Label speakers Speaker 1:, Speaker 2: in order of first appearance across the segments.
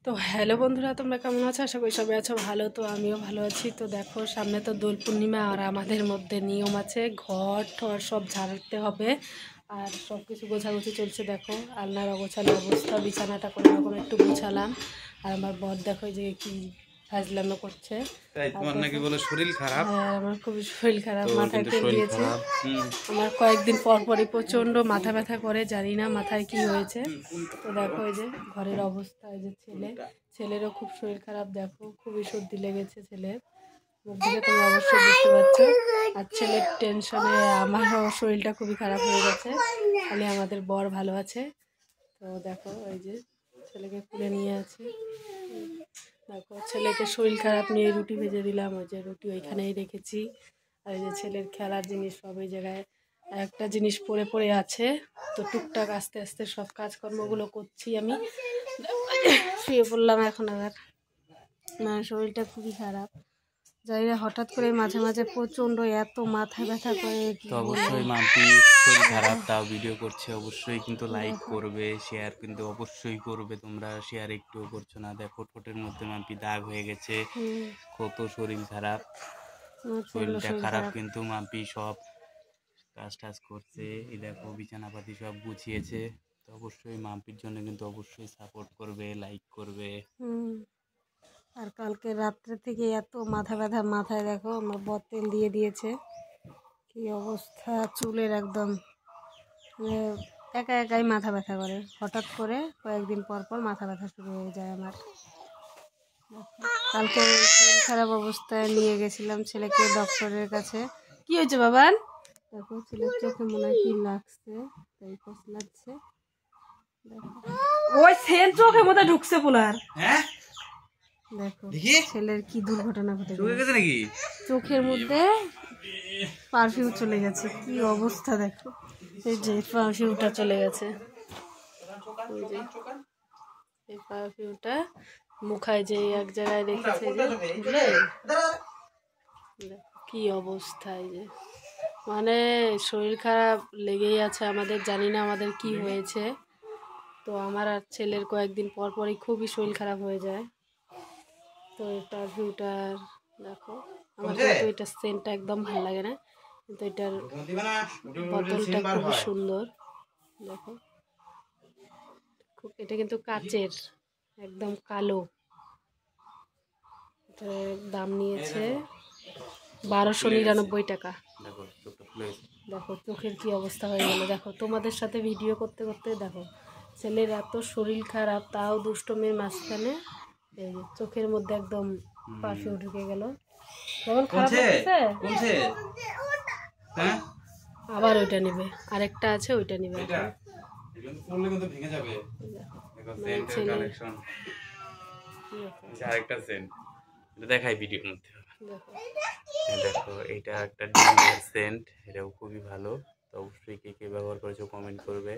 Speaker 1: তো হ্যালো বন্ধুরা, তোমরা কেমন আছো? আশা করি সবাই আছো ভালো। তো আমিও ভালো আছি। তো দেখো, সামনে তো দোল পূর্ণিমা, আর আমাদের মধ্যে নিয়ম আছে ঘর ঠর সব ঝাড়তে হবে, আর সব কিছু গোছাগুছি চলছে। দেখো, আলনার অগোছালো অবস্থা, বিছানাটা কোনো রকম একটু গোছালাম। আর আমার বর দেখো যে কি ফাজলামো করছে।
Speaker 2: তোমার নাকি বলে শরীর খারাপ?
Speaker 1: হ্যাঁ, আমার খুবই শরীর খারাপ, মাথায় তেল
Speaker 2: শরীর
Speaker 1: দিয়েছে।
Speaker 2: খারাপ।
Speaker 1: আমার কয়েকদিন পর পরই প্রচণ্ড মাথা ব্যথা করে, জানি না মাথায় কি হয়েছে। তো দেখো এই যে ঘরের অবস্থা, এই যে ছেলেরও খুব শরীর খারাপ। দেখো, খুবই সর্দি লেগেছে ছেলের, মুখ দেখে তুমি অবশ্যই বুঝতে পারছো। আর ছেলের টেনশনে আমারও শরীরটা খুবই খারাপ হয়ে গেছে, খালি আমাদের বর ভালো আছে। তো দেখো ওই যে ছেলেকে কুলে নিয়ে আছে। দেখো, ছেলেকে শরীর খারাপ নিয়ে রুটি ভেজে দিলাম, ওই যে রুটি ওইখানেই রেখেছি। আর এই যে ছেলের খেলার জিনিস সব ওই জায়গায় একটা জিনিস পড়ে পড়ে আছে। তো টুকটাক আস্তে আস্তে সব কাজকর্মগুলো করছি আমি। শুয়ে পড়লাম এখন। আবার মানে শরীরটা খুবই খারাপ, জানি না হঠাৎ করে মাঝে মাঝে প্রচণ্ড এত মাথা ব্যথা করে।
Speaker 2: তো অবশ্যই মাম্পি শরীর খারাপ, তাও ভিডিও করছে, অবশ্যই কিন্তু লাইক করবে, শেয়ার কিন্তু অবশ্যই করবে। তোমরা শেয়ার একটুও করছো না। দেখো ঠোঁটের মধ্যে মাম্পি দাগ হয়ে গেছে, কত শরীর খারাপ। শরীরটা খারাপ কিন্তু মাম্পি সব কাজ টাজ করছে। এই দেখো বিছানাপাতি সব গুছিয়েছে। তো অবশ্যই মাম্পির জন্য কিন্তু অবশ্যই সাপোর্ট করবে, লাইক করবে।
Speaker 1: আর কালকে রাত্রে থেকে এত মাথা ব্যথা, মাথায় দেখো আমার বর তেল দিয়ে দিয়েছে, কি অবস্থা চুলের একদম। একা একাই মাথা ব্যথা করে, হঠাৎ করে কয়েকদিন পর পর মাথা ব্যথা শুরু হয়ে যায় আমার। কালকে শরীর খারাপ অবস্থায় নিয়ে গেছিলাম ছেলেকে ডক্টরের কাছে। কি হয়েছে বাবান? দেখো ছেলের চোখে মনে হয় কি লাগছে, তাই কষ্ট লাগছে। ওই সেন চোখের মধ্যে ঢুকছে পোলার। হ্যাঁ দেখো ছেলের কি দুর্ঘটনা ঘটে গেছে নাকি, চোখের মধ্যে পারফিউম চলে গেছে, কি অবস্থা দেখো। এই যে পারফিউমটা চলে গেছে, এই পারফিউমটা মুখায় যে এক জায়গায় রেখেছে, কি অবস্থা। এই যে মানে শরীর খারাপ লেগেই আছে আমাদের, জানি না আমাদের কি হয়েছে। তো আমার আর ছেলের কয়েকদিন পর পরই খুবই শরীর খারাপ হয়ে যায়। তো এই পারফিউমটার দেখো, আমার কিন্তু এটা সেন্টটা একদম ভালো লাগে না, কিন্তু এটার বোতলটা খুবই সুন্দর। দেখো, এটা কিন্তু কাচের, একদম কালো। এটার দাম নিয়েছে 1299 টাকা। দেখো চোখের কি অবস্থা হয়ে গেল। দেখো তোমাদের সাথে ভিডিও করতে করতে দেখো ছেলের এত শরীর খারাপ, তাও দুষ্টমির মাঝখানে এই চোখের মধ্যে একদম পারফিউম ঢুকে গেল। কেমন খারাপ লাগছে। আবার ওইটা নিবে, আরেকটা আছে ওইটা নিবে।
Speaker 2: দেখাই ভিডিওর মধ্যে। দেখো এটা একটা ডিজাইনার সেন্ট, এটাও খুবই ভালো। তো অবশ্যই কে কে ব্যবহার করেছো কমেন্ট করবে।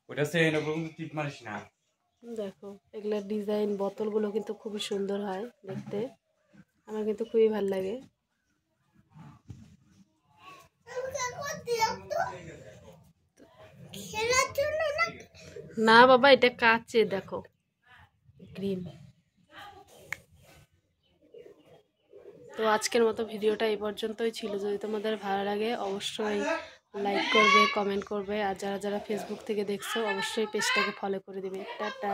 Speaker 2: ওটা সেন্ট ওপর কিন্তু টিপ মারিস না।
Speaker 1: দেখো এগুলার ডিজাইন, বোতলগুলো কিন্তু খুবই সুন্দর হয় দেখতে, আমার কিন্তু খুবই ভালো লাগে। না বাবা, এটা কাচে, দেখো গ্রিন। তো আজকের মতো ভিডিওটা এই পর্যন্তই ছিল। যদি তোমাদের ভালো লাগে অবশ্যই লাইক করবে, কমেন্ট করবে, আর যারা যারা ফেসবুক থেকে দেখছো অবশ্যই পেজটাকে ফলো করে দিবে। টাটা।